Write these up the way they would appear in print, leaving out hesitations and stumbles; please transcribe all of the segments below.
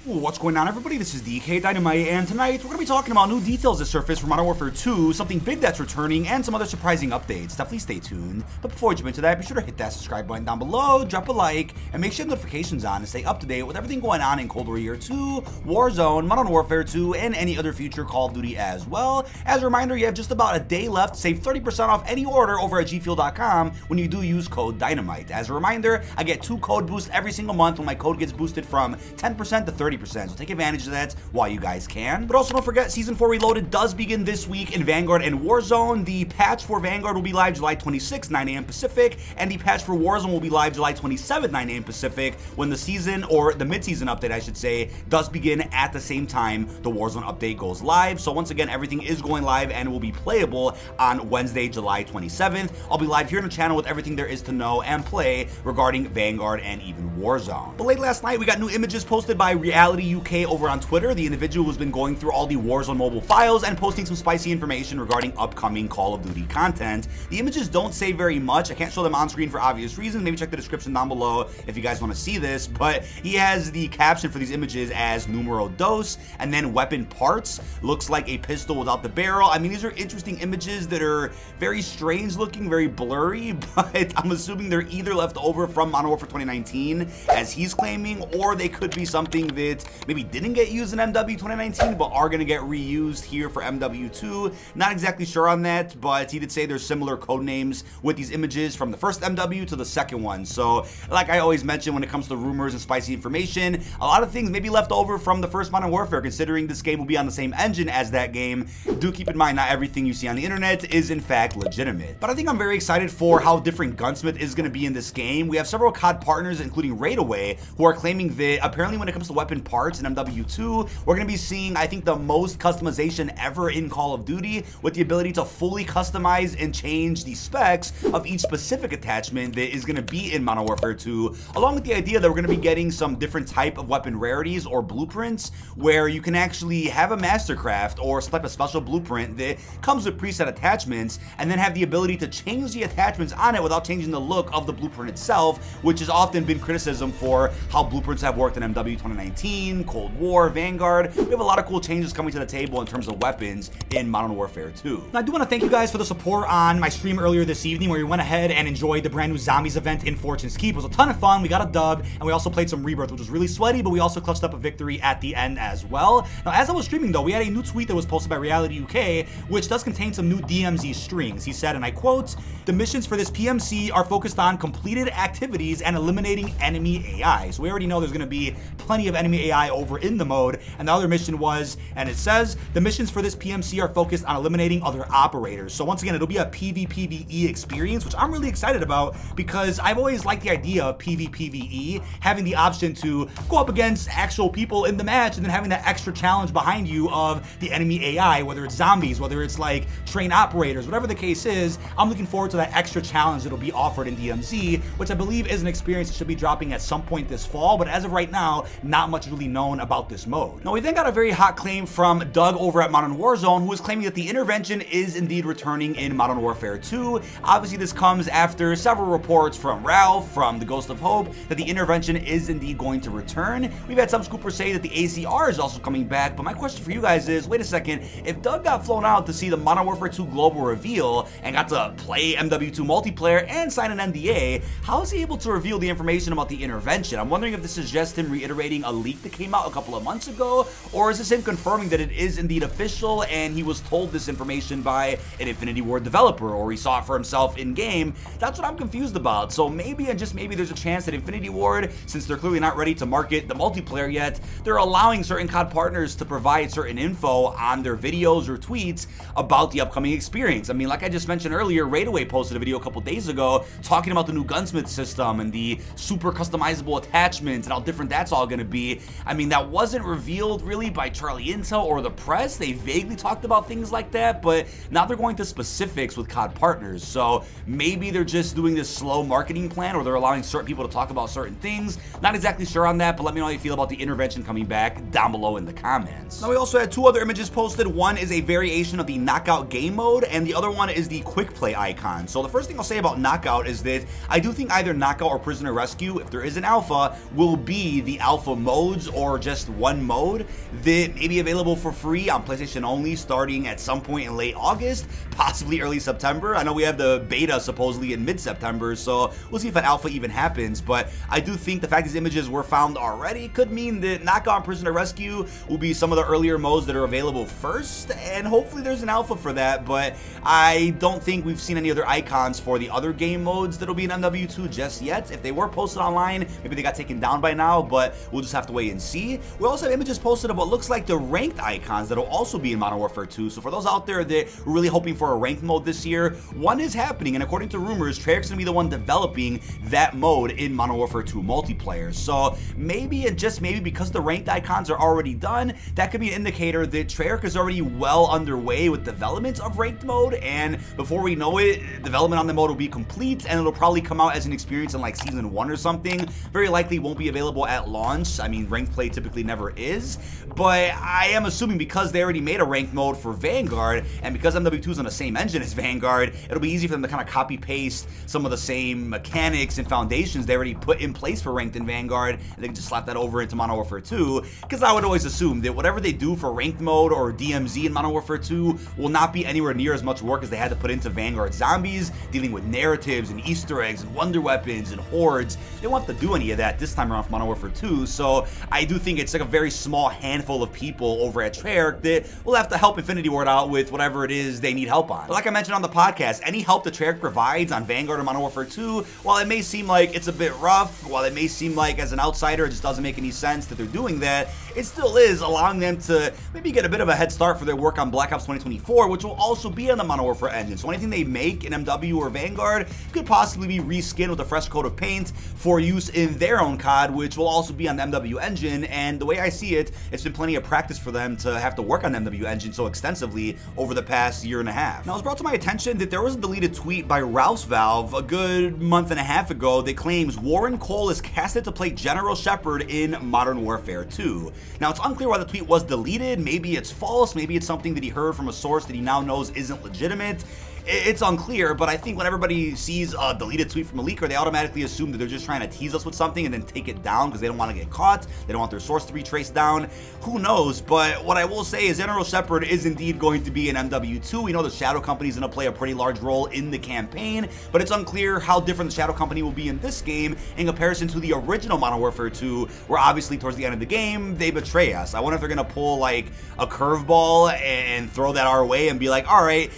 What's going on, everybody? This is dkdynamite, and tonight we're going to be talking about new details that surfaced for Modern Warfare 2, something big that's returning, and some other surprising updates. Definitely stay tuned. But before we jump into that, be sure to hit that subscribe button down below, drop a like, and make sure you have notifications on to stay up to date with everything going on in Cold War Year 2, Warzone, Modern Warfare 2, and any other future Call of Duty as well. As a reminder, you have just about a day left to save 30% off any order over at gfuel.com when you do use code DYNAMITE. As a reminder, I get 2 code boosts every single month when my code gets boosted from 10% to 30%. So take advantage of that while you guys can. But also don't forget, Season 4 Reloaded does begin this week in Vanguard and Warzone. The patch for Vanguard will be live July 26th, 9 a.m. Pacific, and the patch for Warzone will be live July 27th, 9 a.m. Pacific, when the season, or the mid-season update, I should say, does begin at the same time the Warzone update goes live. So once again, everything is going live and will be playable on Wednesday, July 27th. I'll be live here on the channel with everything there is to know and play regarding Vanguard and even Warzone. But late last night, we got new images posted by Reality UK over on Twitter, the individual who's been going through all the Warzone mobile files and posting some spicy information regarding upcoming Call of Duty content. The images don't say very much. I can't show them on screen for obvious reasons. Maybe check the description down below if you guys want to see this, but he has the caption for these images as numero dos, and then weapon parts. Looks like a pistol without the barrel. I mean, these are interesting images that are very strange looking, very blurry, but I'm assuming they're either left over from Modern Warfare 2019, as he's claiming, or they could be something that maybe didn't get used in MW 2019, but are going to get reused here for MW2. Not exactly sure on that, but he did say there's similar code names with these images from the first MW to the second one. So, like I always mention when it comes to rumors and spicy information, a lot of things may be left over from the first Modern Warfare, considering this game will be on the same engine as that game. Do keep in mind, not everything you see on the internet is in fact legitimate. But I think I'm very excited for how different Gunsmith is going to be in this game. We have several COD partners, including Raidaway, who are claiming that apparently when it comes to weapon parts in MW2, we're going to be seeing, I think, the most customization ever in Call of Duty, with the ability to fully customize and change the specs of each specific attachment that is going to be in Modern Warfare 2, along with the idea that we're going to be getting some different type of weapon rarities or blueprints, where you can actually have a mastercraft or select a special blueprint that comes with preset attachments, and then have the ability to change the attachments on it without changing the look of the blueprint itself, which has often been criticism for how blueprints have worked in MW 2019, Cold War, Vanguard. We have a lot of cool changes coming to the table in terms of weapons in Modern Warfare 2. Now, I do want to thank you guys for the support on my stream earlier this evening, where we went ahead and enjoyed the brand new Zombies event in Fortune's Keep. It was a ton of fun. We got a dub, and we also played some Rebirth, which was really sweaty, but we also clutched up a victory at the end as well. Now, as I was streaming, though, we had a new tweet that was posted by Reality UK, which does contain some new DMZ strings. He said, and I quote, "The missions for this PMC are focused on completed activities and eliminating enemy AI." So we already know there's going to be plenty of enemy AI over in the mode. And the other mission was, and it says, "The missions for this PMC are focused on eliminating other operators." So once again, it'll be a PvPvE experience, which I'm really excited about, because I've always liked the idea of PvPvE, having the option to go up against actual people in the match, and then having that extra challenge behind you of the enemy AI, whether it's zombies, whether it's like train operators, whatever the case is. I'm looking forward to that extra challenge that'll be offered in DMZ, which I believe is an experience that should be dropping at some point this fall, but as of right now, not much really known about this mode. Now, we then got a very hot claim from Doug over at Modern Warzone, who is claiming that the intervention is indeed returning in Modern Warfare 2. Obviously, this comes after several reports from Ralph, from the Ghost of Hope, that the intervention is indeed going to return. We've had some scoopers say that the ACR is also coming back, but my question for you guys is, wait a second, if Doug got flown out to see the Modern Warfare 2 global reveal and got to play MW2 multiplayer and sign an NDA, how is he able to reveal the information about the intervention? I'm wondering if this is just him reiterating a leak that came out a couple of months ago, or is this him confirming that it is indeed official and he was told this information by an Infinity Ward developer, or he saw it for himself in game? That's what I'm confused about. So maybe, and just maybe, there's a chance that Infinity Ward, since they're clearly not ready to market the multiplayer yet, they're allowing certain COD partners to provide certain info on their videos or tweets about the upcoming experience. I mean, like I just mentioned earlier, Raidaway posted a video a couple days ago talking about the new Gunsmith system and the super customizable attachments and how different that's all going to be. I mean, that wasn't revealed really by Charlie Intel or the press. They vaguely talked about things like that, but now they're going to specifics with COD partners. So maybe they're just doing this slow marketing plan, or they're allowing certain people to talk about certain things. Not exactly sure on that, but let me know how you feel about the intervention coming back down below in the comments. Now, we also had 2 other images posted. One is a variation of the knockout game mode, and the other one is the quick play icon. So the first thing I'll say about knockout is that I do think either knockout or prisoner rescue, if there is an alpha, will be the alpha mode modes or just one mode that may be available for free on PlayStation only starting at some point in late August, possibly early September. I know we have the beta supposedly in mid-September, so we'll see if an alpha even happens, but I do think the fact these images were found already could mean that Knockout and Prisoner Rescue will be some of the earlier modes that are available first, and hopefully there's an alpha for that, but I don't think we've seen any other icons for the other game modes that'll be in MW2 just yet. If they were posted online, maybe they got taken down by now, but we'll just have to wait and see. We also have images posted of what looks like the ranked icons that'll also be in Modern Warfare 2, so for those out there that are really hoping for a ranked mode this year, one is happening, and according to rumors, Treyarch's gonna be the one developing that mode in Modern Warfare 2 multiplayer. So maybe, and just maybe, because the ranked icons are already done, that could be an indicator that Treyarch is already well underway with development of ranked mode, and before we know it, development on the mode will be complete, and it'll probably come out as an experience in like Season 1 or something. Very likely won't be available at launch. I mean, ranked play typically never is, but I am assuming because they already made a ranked mode for Vanguard, and because MW2 is on the same engine as Vanguard, it'll be easy for them to kind of copy-paste some of the same mechanics and foundations they already put in place for ranked in Vanguard, and they can just slap that over into Modern Warfare 2, because I would always assume that whatever they do for ranked mode or DMZ in Modern Warfare 2 will not be anywhere near as much work as they had to put into Vanguard Zombies, dealing with narratives and Easter eggs and wonder weapons and hordes. They won't have to do any of that this time around for Modern Warfare 2, so I do think it's like a very small handful of people over at Treyarch that will have to help Infinity Ward out with whatever it is they need help on. But like I mentioned on the podcast, any help that Treyarch provides on Vanguard or Modern Warfare 2, while it may seem like it's a bit rough, while it may seem like as an outsider it just doesn't make any sense that they're doing that, it still is allowing them to maybe get a bit of a head start for their work on Black Ops 2024, which will also be on the Modern Warfare engine. So anything they make in MW or Vanguard could possibly be reskinned with a fresh coat of paint for use in their own COD, which will also be on the MW engine. And the way I see it, it's been plenty of practice for them to have to work on the MW engine so extensively over the past year and a half. Now, it was brought to my attention that there was a deleted tweet by Ralph's Valve a good month and a half ago that claims Warren Cole is casted to play General Shepard in Modern Warfare 2. Now, it's unclear why the tweet was deleted. Maybe it's false, maybe it's something that he heard from a source that he now knows isn't legitimate. It's unclear, but I think when everybody sees a deleted tweet from a leaker, they automatically assume that they're just trying to tease us with something and then take it down because they don't want to get caught. They don't want their source to be traced down. Who knows? But what I will say is General Shepard is indeed going to be in MW2. We know the Shadow Company is going to play a pretty large role in the campaign, but it's unclear how different the Shadow Company will be in this game in comparison to the original Modern Warfare 2, where obviously towards the end of the game, they betray us. I wonder if they're going to pull like a curveball and throw that our way and be like, all right,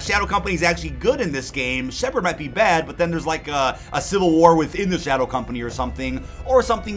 Shadow Company is actually good in this game. Shepard might be bad, but then there's like a civil war within the Shadow Company or something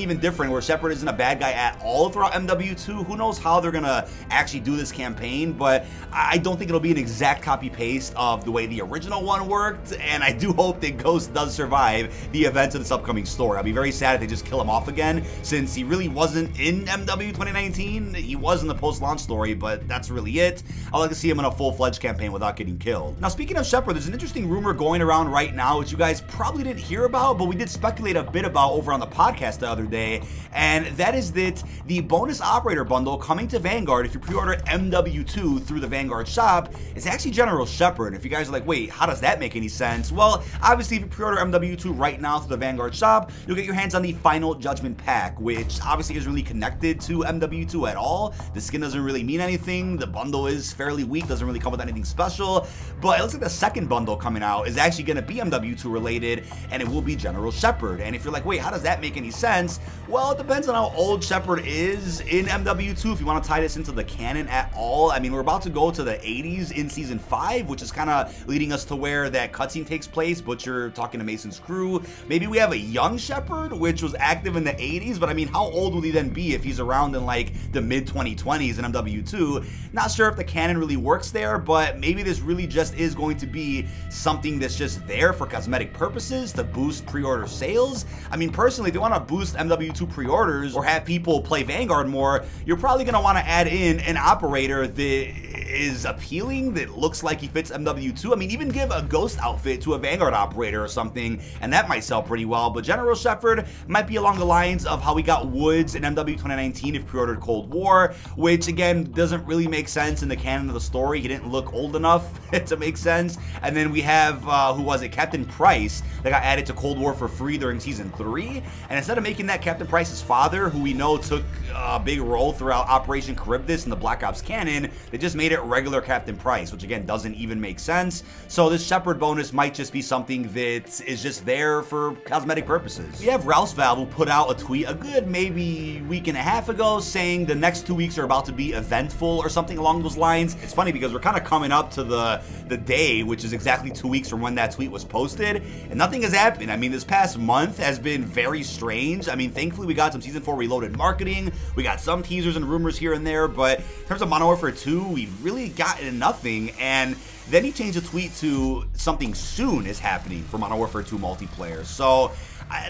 even different where Shepard isn't a bad guy at all throughout MW2. Who knows how they're gonna actually do this campaign, but I don't think it'll be an exact copy-paste of the way the original one worked, and I do hope that Ghost does survive the events of this upcoming story. I'll be very sad if they just kill him off again, since he really wasn't in MW 2019. He was in the post-launch story, but that's really it. I'd like to see him in a full-fledged campaign without getting killed. Now, speaking of Shepard, there's an interesting rumor going around right now, which you guys probably didn't hear about, but we did speculate a bit about over on the podcast the other day, and that is that the bonus operator bundle coming to Vanguard, if you pre-order MW2 through the Vanguard shop, is actually General Shepard. If you guys are like, wait, how does that make any sense? Well, obviously, if you pre-order MW2 right now through the Vanguard shop, you'll get your hands on the Final Judgment pack, which obviously isn't really connected to MW2 at all. The skin doesn't really mean anything. The bundle is fairly weak, doesn't really come with anything special, but it looks like the second bundle coming out is actually going to be MW2 related, and it will be General Shepard. And if you're like, wait, how does that make any sense? Well, it depends on how old Shepard is in MW2 if you want to tie this into the canon at all. I mean, we're about to go to the 80s in Season 5, which is kind of leading us to where that cutscene takes place, Butcher talking to Mason's crew. Maybe we have a young Shepard, which was active in the 80s, but I mean, how old will he then be if he's around in like the mid-2020s in MW2? Not sure if the canon really works there, but maybe this really just is going to be something that's just there for cosmetic purposes to boost pre-order sales. I mean, personally, if you want to boost MW2 pre-orders or have people play Vanguard more, you're probably going to want to add in an operator that is appealing, that looks like he fits MW2. I mean, even give a Ghost outfit to a Vanguard operator or something, and that might sell pretty well. But General Shepard might be along the lines of how we got Woods in MW 2019 if pre-ordered Cold War, which again doesn't really make sense in the canon of the story. He didn't look old enough to make sense. sense. And then we have, who was it? Captain Price, that got added to Cold War for free during Season 3. And instead of making that Captain Price's father, who we know took a big role throughout Operation Charybdis and the Black Ops canon, they just made it regular Captain Price, which again doesn't even make sense. So this Shepherd bonus might just be something that is just there for cosmetic purposes. We have Rouse Valve, who put out a tweet a good maybe week and a half ago saying the next 2 weeks are about to be eventful or something along those lines. It's funny because we're kind of coming up to the day, which is exactly 2 weeks from when that tweet was posted, and nothing has happened. I mean, this past month has been very strange. I mean, thankfully we got some Season 4 Reloaded marketing, we got some teasers and rumors here and there, but in terms of Modern Warfare 2, we've really gotten nothing. And then he changed the tweet to something soon is happening for Modern Warfare 2 multiplayer. So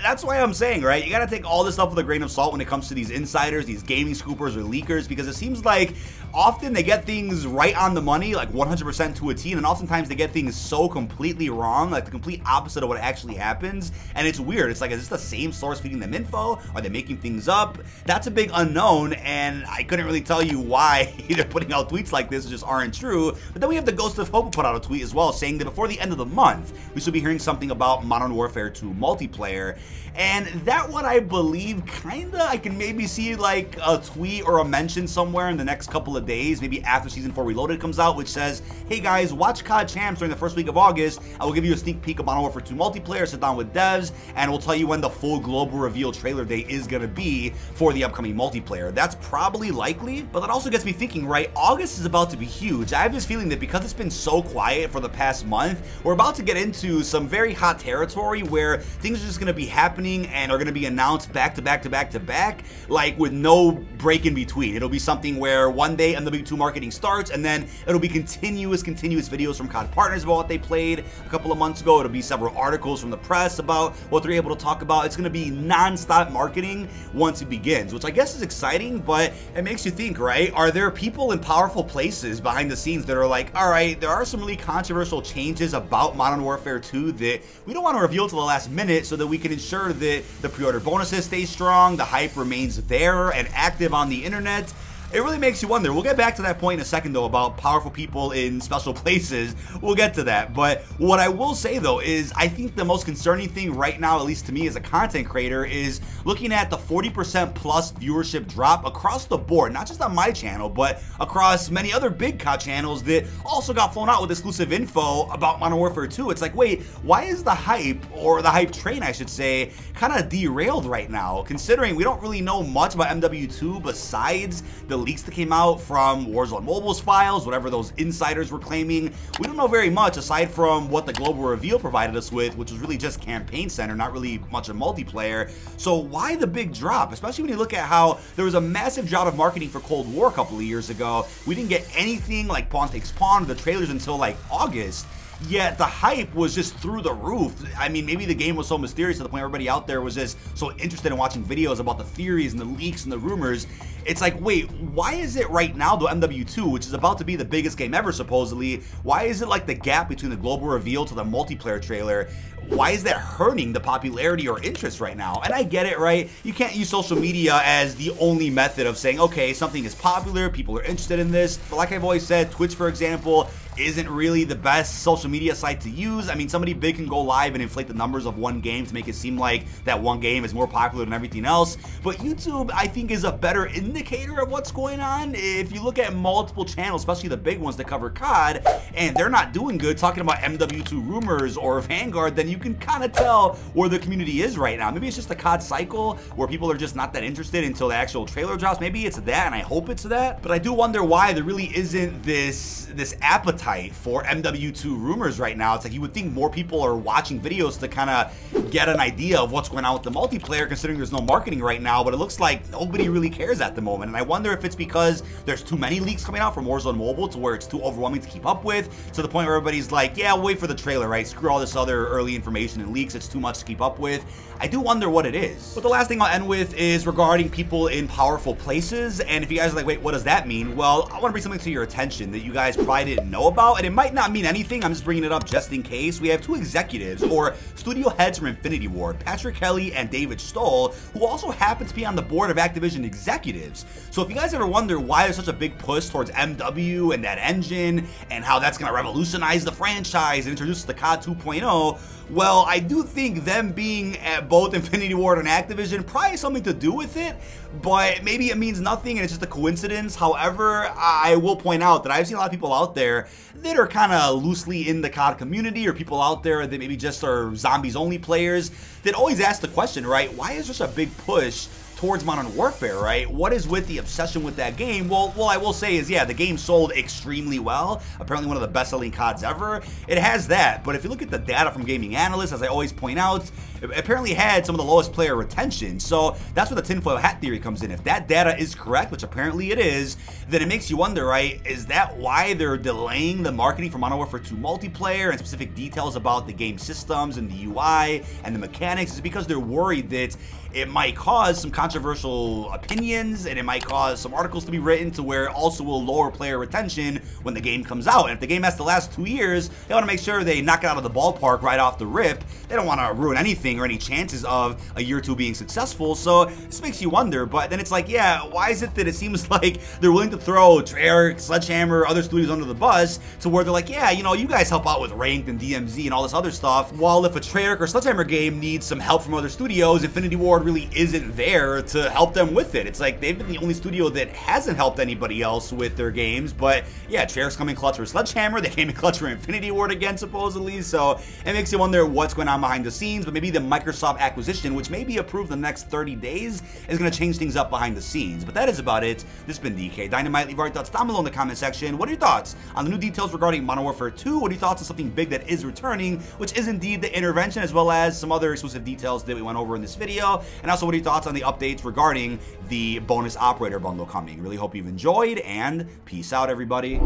that's why I'm saying, right, you gotta take all this stuff with a grain of salt when it comes to these insiders, these gaming scoopers or leakers, because it seems like often they get things right on the money, like 100% to a T, and oftentimes they get things so completely wrong, like the complete opposite of what actually happens. And it's weird. It's like, is this the same source feeding them info? Are they making things up? That's a big unknown, and I couldn't really tell you why they're putting out tweets like this that just aren't true. But then we have the Ghost of Hope who put out a tweet as well saying that before the end of the month, we should be hearing something about Modern Warfare 2 multiplayer. And that one, I believe, kinda, I can maybe see like a tweet or a mention somewhere in the next couple of days, maybe after Season 4 Reloaded comes out, which says, hey guys, watch COD Champs during the first week of August. I will give you a sneak peek of Modern Warfare 2 multiplayer, sit down with devs, and we'll tell you when the full global reveal trailer day is gonna be for the upcoming multiplayer. That's probably likely, but that also gets me thinking, right, August is about to be huge. I have this feeling that because it's been so quiet for the past month, we're about to get into some very hot territory where things are just gonna be happening and are going to be announced back to back to back to back, like with no break in between. It'll be something where one day MW2 marketing starts, and then it'll be continuous videos from COD partners about what they played a couple of months ago. It'll be several articles from the press about what they're able to talk about. It's going to be non-stop marketing once it begins, which I guess is exciting, but it makes you think, right? Are there people in powerful places behind the scenes that are like, all right, there are some really controversial changes about Modern Warfare 2 that we don't want to reveal till the last minute so that we can ensure that the pre-order bonuses stay strong, the hype remains there and active on the internet? It really makes you wonder. We'll get back to that point in a second, though, about powerful people in special places. We'll get to that. But what I will say, though, is I think the most concerning thing right now, at least to me as a content creator, is looking at the 40% plus viewership drop across the board, not just on my channel, but across many other big COD channels that also got flown out with exclusive info about Modern Warfare 2. It's like, wait, why is the hype, or the hype train, I should say, kind of derailed right now, considering we don't really know much about MW2 besides the leaks that came out from Warzone Mobile's files, whatever those insiders were claiming. We don't know very much aside from what the global reveal provided us with, which was really just Campaign Center, not really much of multiplayer. So why the big drop, especially when you look at how there was a massive drought of marketing for Cold War a couple of years ago. We didn't get anything like Pawn Takes Pawn or the trailers until like August. Yet the hype was just through the roof. I mean, maybe the game was so mysterious to the point everybody out there was just so interested in watching videos about the theories and the leaks and the rumors. It's like, wait, why is it right now, though, MW2, which is about to be the biggest game ever, supposedly, why is it like the gap between the global reveal to the multiplayer trailer? Why is that hurting the popularity or interest right now? And I get it, right? You can't use social media as the only method of saying, okay, something is popular, people are interested in this. But like I've always said, Twitch, for example, isn't really the best social media site to use. I mean, somebody big can go live and inflate the numbers of one game to make it seem like that one game is more popular than everything else. But YouTube, I think, is a better indicator of what's going on. If you look at multiple channels, especially the big ones that cover COD, and they're not doing good talking about MW2 rumors or Vanguard, then you can kind of tell where the community is right now. Maybe it's just a COD cycle where people are just not that interested until the actual trailer drops. Maybe it's that, and I hope it's that. But I do wonder why there really isn't this appetite for MW2 rumors right now. It's like you would think more people are watching videos to kind of get an idea of what's going on with the multiplayer, considering there's no marketing right now, but it looks like nobody really cares at the moment. And I wonder if it's because there's too many leaks coming out from Warzone Mobile to where it's too overwhelming to keep up with, to the point where everybody's like, yeah, we'll wait for the trailer, right? Screw all this other early information information and leaks. It's too much to keep up with. I do wonder what it is. But the last thing I'll end with is regarding people in powerful places. And if you guys are like, wait, what does that mean? Well, I want to bring something to your attention that you guys probably didn't know about, and it might not mean anything. I'm just bringing it up just in case. We have two executives, or studio heads from Infinity Ward, Patrick Kelly and David Stoll, who also happen to be on the board of Activision executives. So if you guys ever wonder why there's such a big push towards MW and that engine, and how that's going to revolutionize the franchise and introduce the COD 2.0, well, I do think them being at both Infinity Ward and Activision probably has something to do with it, but maybe it means nothing and it's just a coincidence. However, I will point out that I've seen a lot of people out there that are kind of loosely in the COD community, or people out there that maybe just are zombies only players, that always ask the question, right, why is there such a big push towards Modern Warfare, right? What is with the obsession with that game? Well, I will say is, yeah, the game sold extremely well. Apparently one of the best-selling CODs ever. It has that, but if you look at the data from gaming analysts, as I always point out, it apparently had some of the lowest player retention. So that's where the tinfoil hat theory comes in. If that data is correct, which apparently it is, then it makes you wonder, right, is that why they're delaying the marketing for Modern Warfare 2 multiplayer and specific details about the game systems and the UI and the mechanics? Is because they're worried that it might cause some controversial opinions, and it might cause some articles to be written to where it also will lower player retention when the game comes out. And if the game has to last 2 years, they want to make sure they knock it out of the ballpark right off the rip. They don't want to ruin anything or any chances of a year or two being successful. So this makes you wonder, but then it's like, yeah, why is it that it seems like they're willing to throw Treyarch, Sledgehammer, other studios under the bus to where they're like, yeah, you know, you guys help out with Ranked and DMZ and all this other stuff, while if a Treyarch or Sledgehammer game needs some help from other studios, Infinity Ward really isn't there to help them with it. It's like they've been the only studio that hasn't helped anybody else with their games. But yeah, Treyarch's coming clutch for Sledgehammer, they came in clutch for Infinity Ward again, supposedly. So it makes you wonder what's going on behind the scenes. But maybe the Microsoft acquisition, which may be approved in the next 30 days, is going to change things up behind the scenes. But that is about it. This has been dkdynamite. Leave your thoughts down below in the comment section. What are your thoughts on the new details regarding Modern Warfare 2? What are your thoughts on something big that is returning, which is indeed the intervention, as well as some other exclusive details that we went over in this video? And also, what are your thoughts on the updates regarding the bonus operator bundle coming? Really hope you've enjoyed, and peace out, everybody.